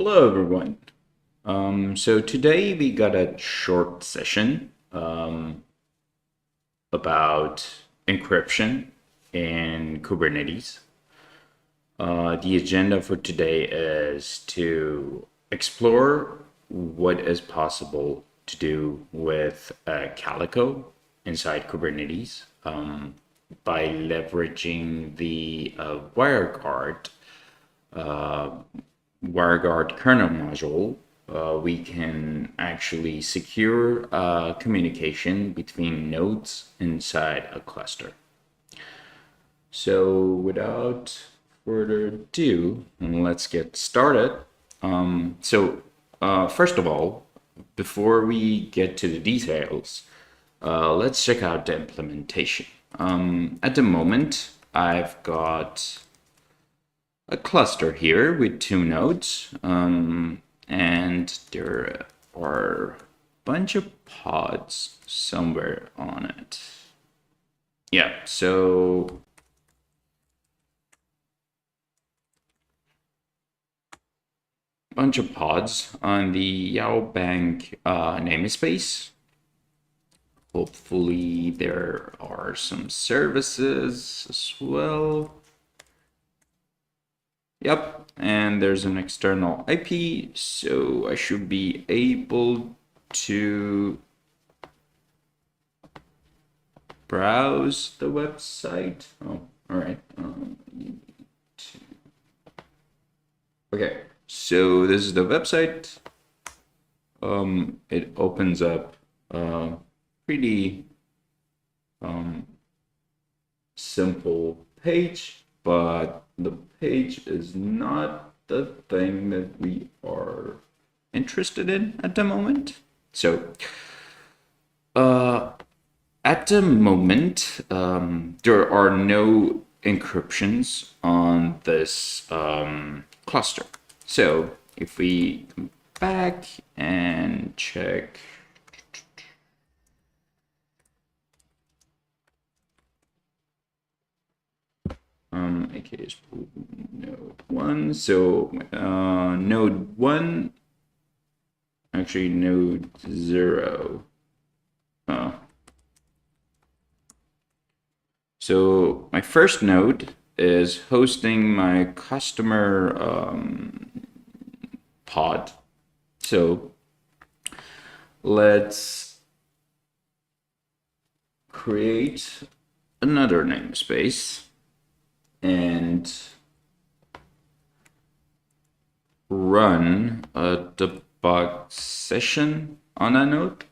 Hello, everyone. So today we got a short session about encryption in Kubernetes. The agenda for today is to explore what is possible to do with Calico inside Kubernetes by leveraging the WireGuard Kernel module. We can actually secure communication between nodes inside a cluster. So without further ado, let's get started. First of all, before we get to the details, let's check out the implementation. At the moment, I've got a cluster here with 2 nodes, and there are a bunch of pods somewhere on it. Yeah, so bunch of pods on the Yaobank namespace. Hopefully there are some services as well. Yep, and there's an external IP, so I should be able to browse the website. Oh, all right. Okay, so this is the website. It opens up a pretty simple page, but the page is not the thing that we are interested in at the moment. So at the moment, there are no encryptions on this cluster. So if we come back and check AK's node 1. So node 1, actually node 0. So my first node is hosting my customer pod. So let's create another namespace and run a debug session on that node.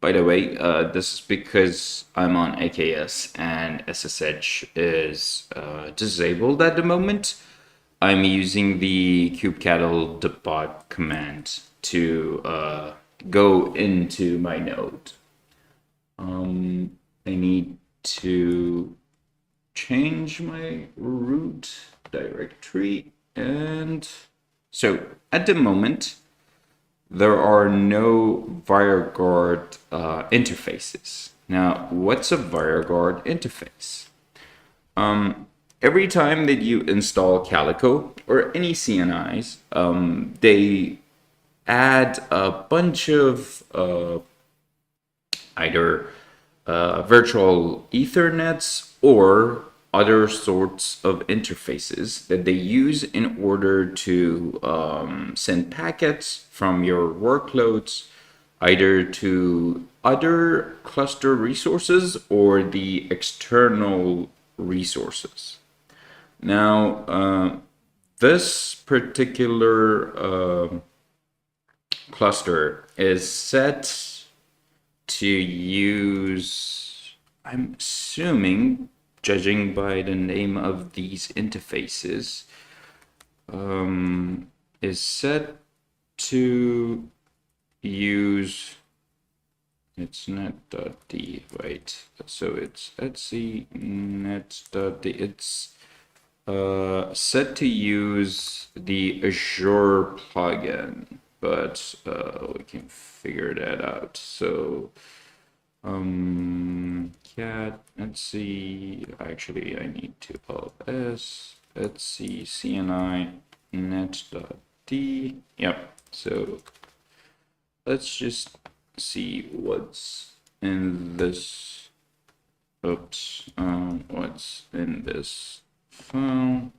By the way, this is because I'm on AKS and SSH is disabled at the moment. I'm using the kubectl debug command to go into my node. I need to change my root directory, and so at the moment there are no WireGuard interfaces. Now, what's a WireGuard interface? Every time that you install Calico or any CNIs, they add a bunch of either virtual Ethernets or other sorts of interfaces that they use in order to send packets from your workloads either to other cluster resources or the external resources. Now, this particular cluster is set to use, I'm assuming, judging by the name of these interfaces, is set to use, it's net.d, right? So it's etc net.d. It's set to use the Azure plugin, but we can figure that out. So cat, let's see, actually I need to ls, let's see, cni net.d Yep. So let's just see what's in this. Oops. What's in this file?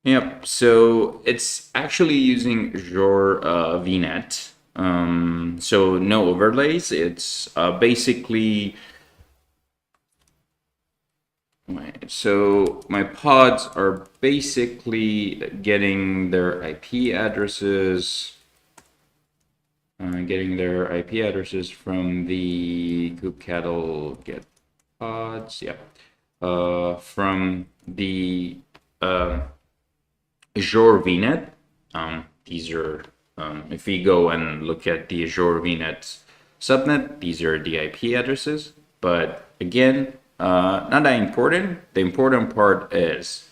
Yep. So it's actually using Azure VNet. So no overlays. It's basically. So my pods are basically getting their IP addresses, from the kubectl get pods, from the Azure VNet. These are, if we go and look at the Azure VNet subnet, these are the IP addresses. But again, not that important. The important part is,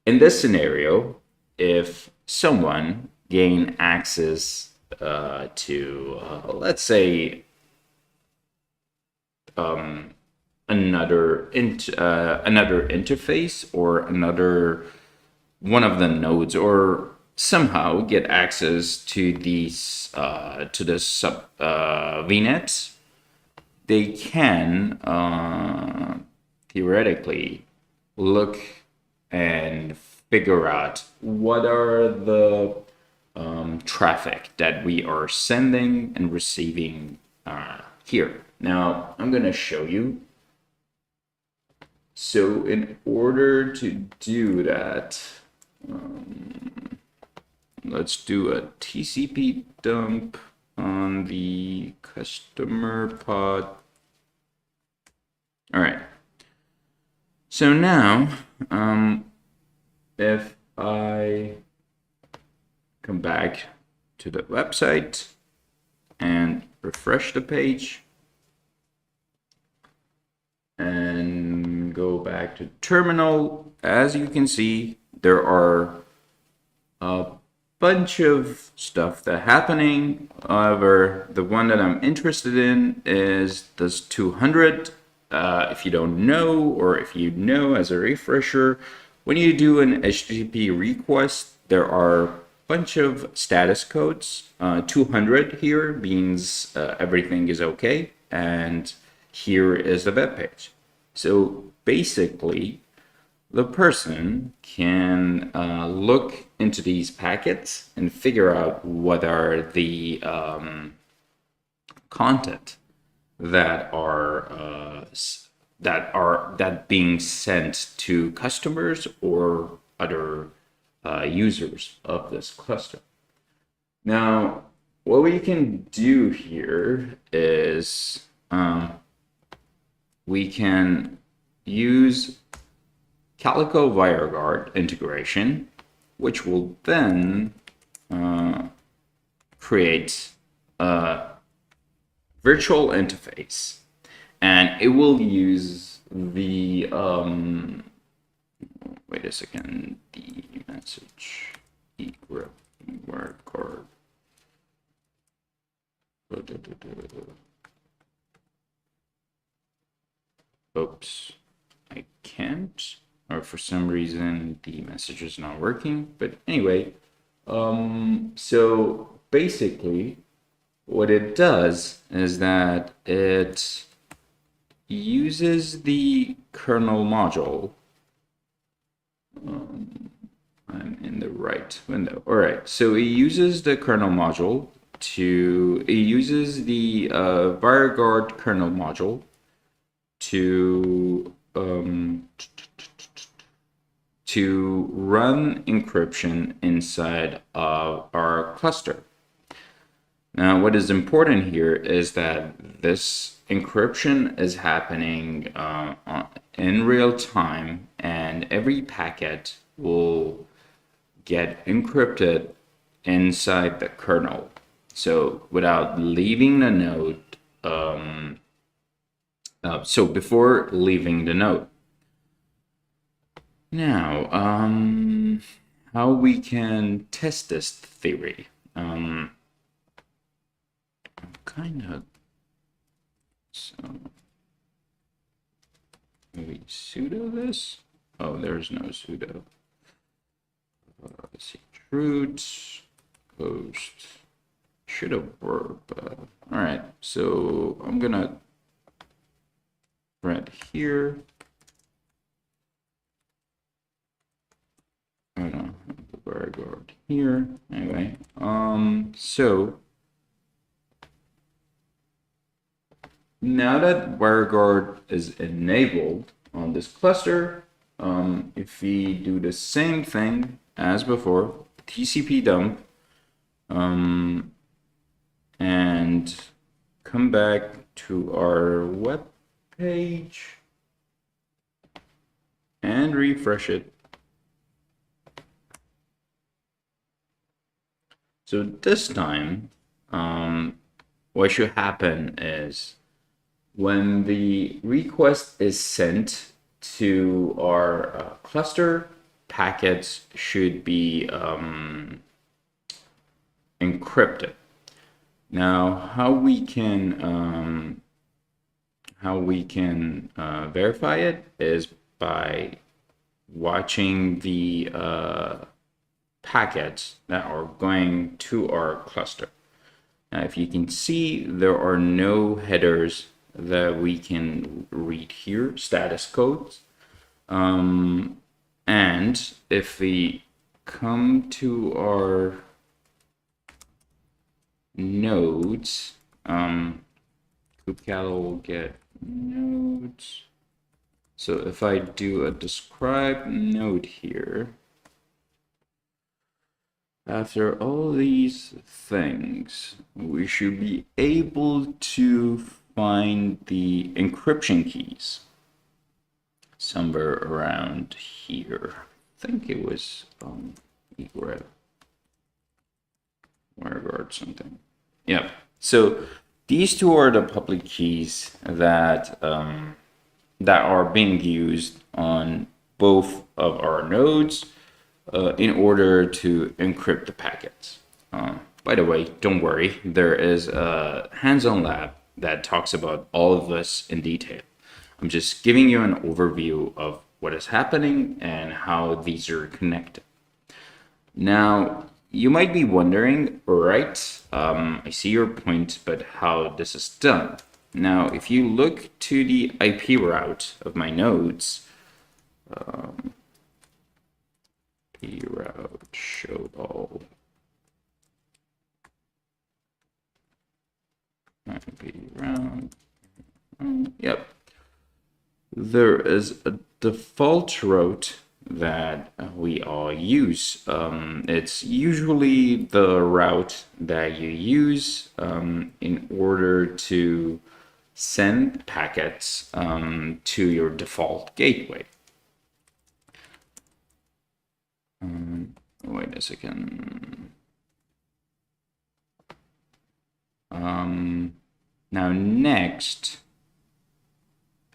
in this scenario, if someone gain access to, let's say, another interface or another one of the nodes, or somehow get access to these to the sub VNet, they can theoretically look and figure out what are the traffic that we are sending and receiving here. Now, I'm going to show you. So in order to do that, let's do a TCP dump on the customer pod. All right. So now, if I come back to the website and refresh the page and go back to terminal, as you can see, there are a bunch of stuff that's happening. However, the one that I'm interested in is this 200. If you don't know, or if you know as a refresher, when you do an HTTP request, there are a bunch of status codes. 200 here means everything is okay, and here is the web page. So basically, the person can look into these packets and figure out what are the content that being sent to customers or other users of this cluster. Now, what we can do here is we can use Calico WireGuard integration, which will then create a virtual interface, and it will use the wait a second, the message WireGuard. Oops, I can't, or for some reason the message is not working. But anyway, so basically what it does is that it uses the kernel module. I'm in the right window. All right, so it uses the kernel module it uses the WireGuard kernel module to run encryption inside of our cluster. Now, what is important here is that this encryption is happening in real time, and every packet will get encrypted inside the kernel. So without leaving the node, so before leaving the node. Now, how we can test this theory? Kind of, so maybe sudo this. Oh, there's no sudo. let's see, root host should have worked. All right, so I'm gonna right here. I don't know, the WireGuard here. Anyway, so now that WireGuard is enabled on this cluster, if we do the same thing as before, TCP dump, and come back to our web page and refresh it. So this time, what should happen is when the request is sent to our cluster, packets should be encrypted. Now, how we can verify it is by watching the packets that are going to our cluster. Now, if you can see, there are no headers that we can read here, status codes. And if we come to our nodes, kubectl will get nodes. So if I do a describe node here, after all these things, we should be able to find the encryption keys somewhere around here. I think it was WireGuard something. Yep. So these two are the public keys that that are being used on both of our nodes in order to encrypt the packets. By the way, don't worry, there is a Handson lab that talks about all of this in detail. I'm just giving you an overview of what is happening and how these are connected. Now, you might be wondering, right, I see your point, but how this is done. Now, if you look to the IP route of my nodes, IP route show all. IP route. Yep. There is a default route that we all use. It's usually the route that you use in order to send packets to your default gateway. Wait a second. Now next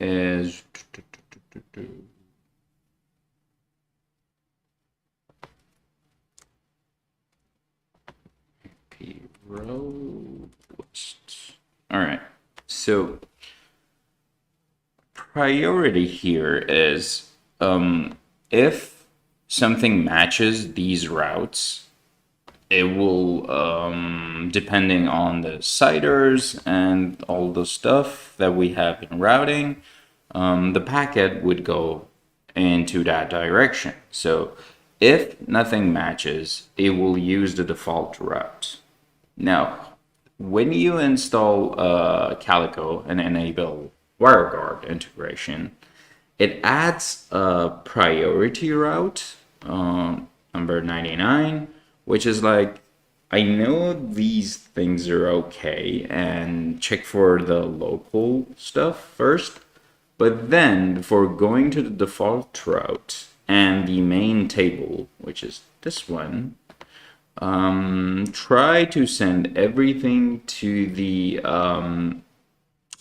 is row list. All right, so priority here is if something matches these routes, it will, depending on the CIDRs and all the stuff that we have in routing, the packet would go into that direction. So if nothing matches, it will use the default route. Now, when you install Calico and enable WireGuard integration, it adds a priority route, number 99, which is like, I know these things are okay, and check for the local stuff first, but then before going to the default route and the main table, which is this one, try to send everything to the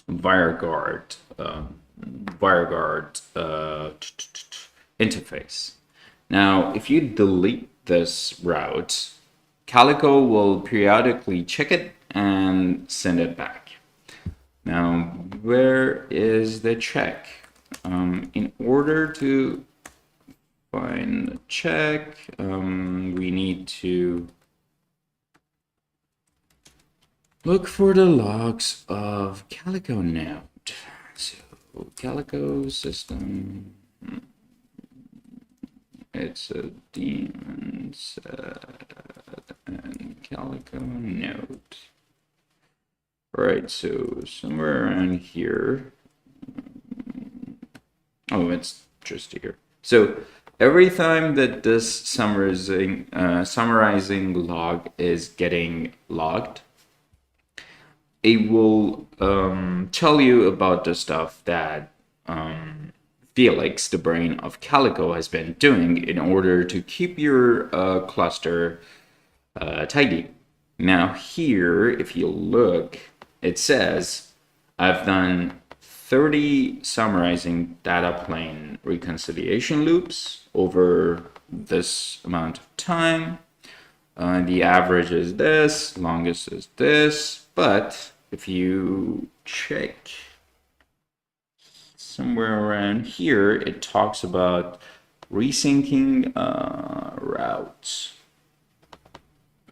WireGuard interface. Now, if you delete this route, Calico will periodically check it and send it back. Now, where is the check? In order to find the check. We need to look for the logs of Calico Note. So Calico system, it's a daemon set and Calico Note. Right, so somewhere around here. Oh, it's just here. So every time that this summarizing log is getting logged, it will tell you about the stuff that Felix, the brain of Calico, has been doing in order to keep your cluster tidy. Now here, if you look, it says I've done 30 summarizing data plane reconciliation loops over this amount of time. The average is this, longest is this, but if you check somewhere around here, it talks about resyncing routes.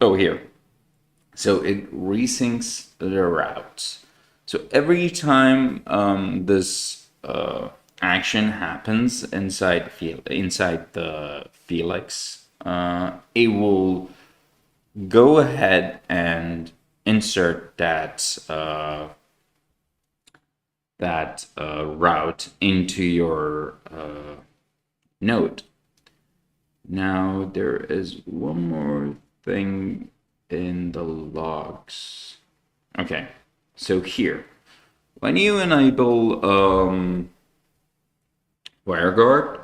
Oh, here. So it resyncs the routes. So every time this action happens inside the Felix, it will go ahead and insert that route into your node. Now there is one more thing in the logs. Okay, so here, when you enable WireGuard,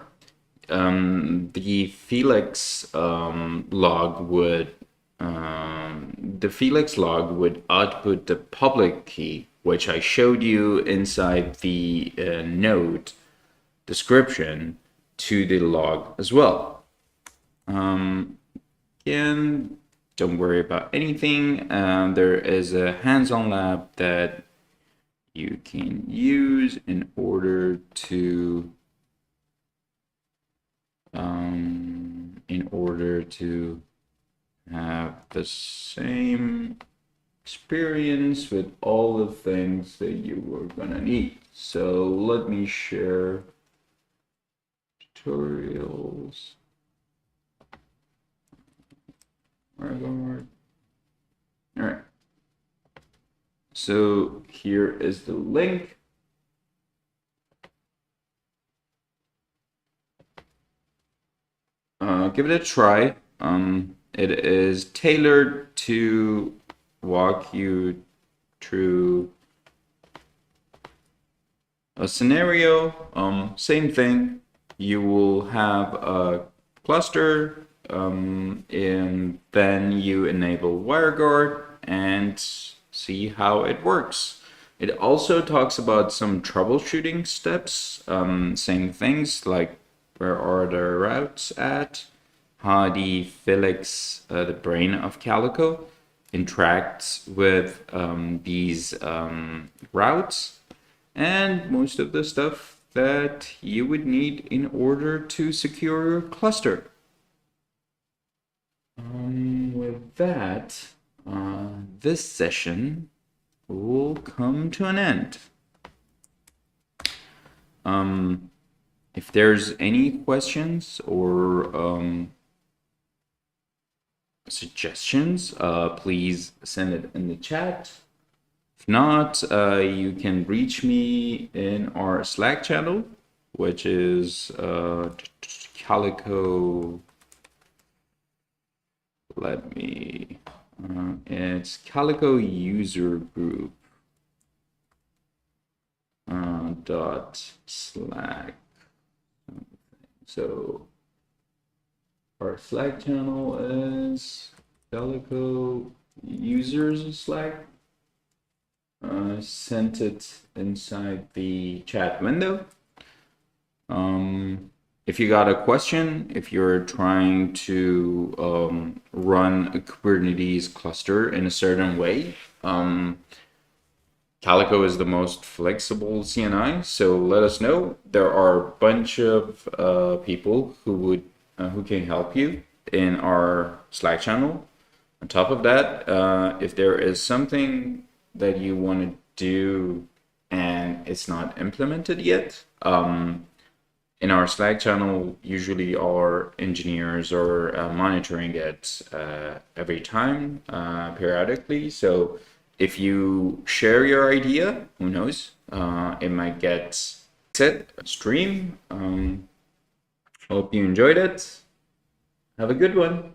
the Felix log would output the public key, which I showed you inside the node description, to the log as well. Again, don't worry about anything. There is a Handson lab that you can use in order to have the same experience with all the things that you were gonna need. So let me share tutorials. WireGuard. All right. So here is the link. Give it a try. It is tailored to walk you through a scenario. Same thing. You will have a cluster, and then you enable WireGuard and see how it works. It also talks about some troubleshooting steps, same things like where are the routes at, how the Felix, the brain of Calico, interacts with these routes, and most of the stuff that you would need in order to secure your cluster. With that, this session will come to an end. If there's any questions or suggestions, please send it in the chat. If not, you can reach me in our Slack channel, which is Calico. It's Calico user group .slack. So our Slack channel is Calico users Slack. Sent it inside the chat window. If you got a question, if you're trying to run a Kubernetes cluster in a certain way, Calico is the most flexible CNI, so let us know. There are a bunch of people who can help you in our Slack channel. On top of that, if there is something that you want to do and it's not implemented yet, in our Slack channel, usually our engineers are monitoring it every time, periodically. So if you share your idea, who knows, it might get set stream. Hope you enjoyed it. Have a good one.